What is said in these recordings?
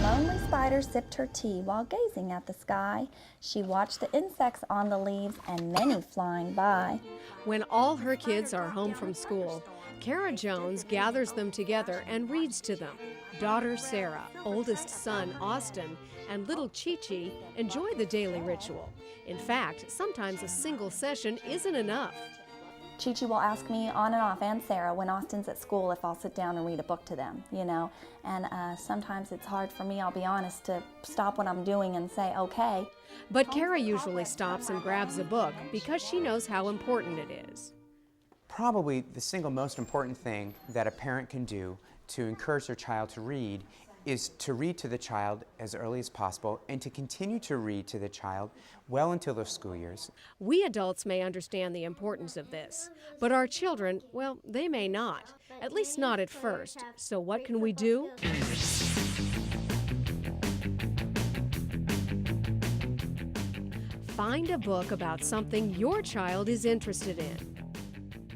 lonely spider sipped her tea while gazing at the sky. She watched the insects on the leaves and many flying by. When all her kids are home from school, Kara Jones gathers them together and reads to them. Daughter Sarah, oldest son Austin, and little Chi-Chi enjoy the daily ritual. In fact, sometimes a single session isn't enough. Chi-Chi will ask me on and off, and Sarah, when Austin's at school, if I'll sit down and read a book to them, you know. And sometimes it's hard for me, I'll be honest, to stop what I'm doing and say, okay. But Kara usually stops and grabs a book because she knows how important it is. Probably the single most important thing that a parent can do to encourage their child to read is to read to the child as early as possible and to continue to read to the child well until their school years. We adults may understand the importance of this, but our children, well, they may not, at least not at first. So what can we do? Find a book about something your child is interested in.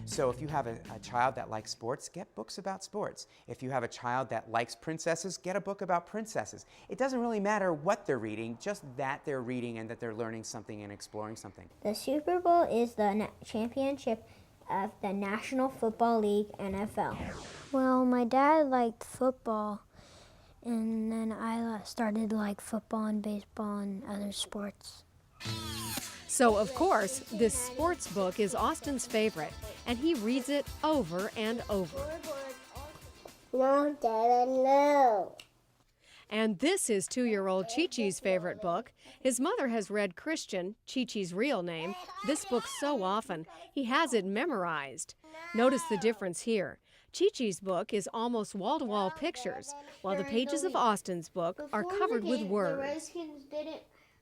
So if you have a child that likes sports, get books about sports. If you have a child that likes princesses, get a book about princesses. It doesn't really matter what they're reading, just that they're reading and that they're learning something and exploring something. The Super Bowl is the championship of the National Football League, NFL. Well, my dad liked football, and then I started to like football and baseball and other sports. So, of course, this sports book is Austin's favorite, and he reads it over and over. No, Dad, no. And this is 2-year-old Chi-Chi's favorite book. His mother has read Christian, Chi-Chi's real name, this book so often, he has it memorized. Notice the difference here. Chi-Chi's book is almost wall-to-wall pictures, while the pages of Austin's book are covered with words.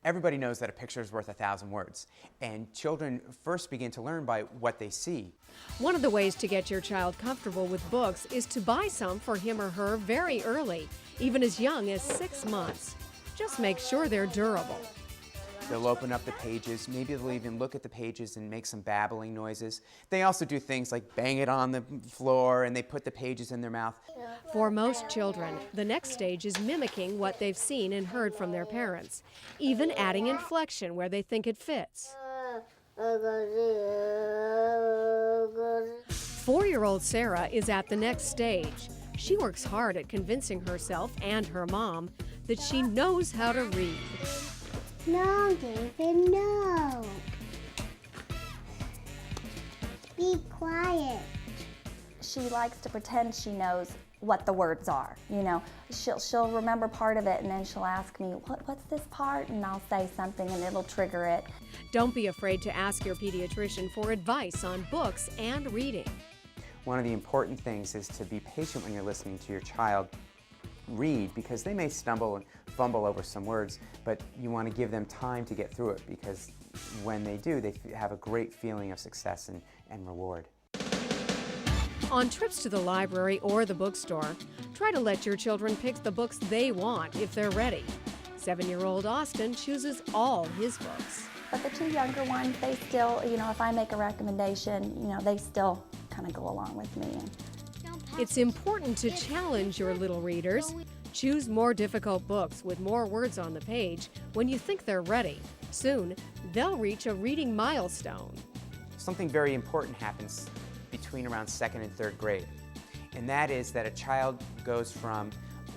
Everybody knows that a picture is worth 1,000 words, and children first begin to learn by what they see. One of the ways to get your child comfortable with books is to buy some for him or her very early, even as young as 6 months. Just make sure they're durable. They'll open up the pages, maybe they'll even look at the pages and make some babbling noises. They also do things like bang it on the floor and they put the pages in their mouth. For most children, the next stage is mimicking what they've seen and heard from their parents, even adding inflection where they think it fits. 4-year-old Sarah is at the next stage. She works hard at convincing herself and her mom that she knows how to read. No, David, no. Be quiet. She likes to pretend she knows what the words are, you know. She'll remember part of it and then she'll ask me, what's this part? And I'll say something and it'll trigger it. Don't be afraid to ask your pediatrician for advice on books and reading. One of the important things is to be patient when you're listening to your child read, because they may stumble and fumble over some words, but you want to give them time to get through it, because when they do, they have a great feeling of success and reward. On trips to the library or the bookstore, try to let your children pick the books they want if they're ready. 7-year-old Austin chooses all his books. But the 2 younger ones, they still, you know, if I make a recommendation, you know, they still kind of go along with me. It's important to challenge your little readers. Choose more difficult books with more words on the page when you think they're ready. Soon, they'll reach a reading milestone. Something very important happens between around 2nd and 3rd grade, and that is that a child goes from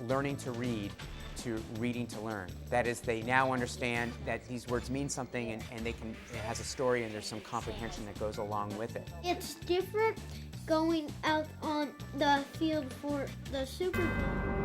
learning to read to reading to learn. That is, they now understand that these words mean something and it has a story and there's some comprehension that goes along with it. It's different going out on the field for the Super Bowl.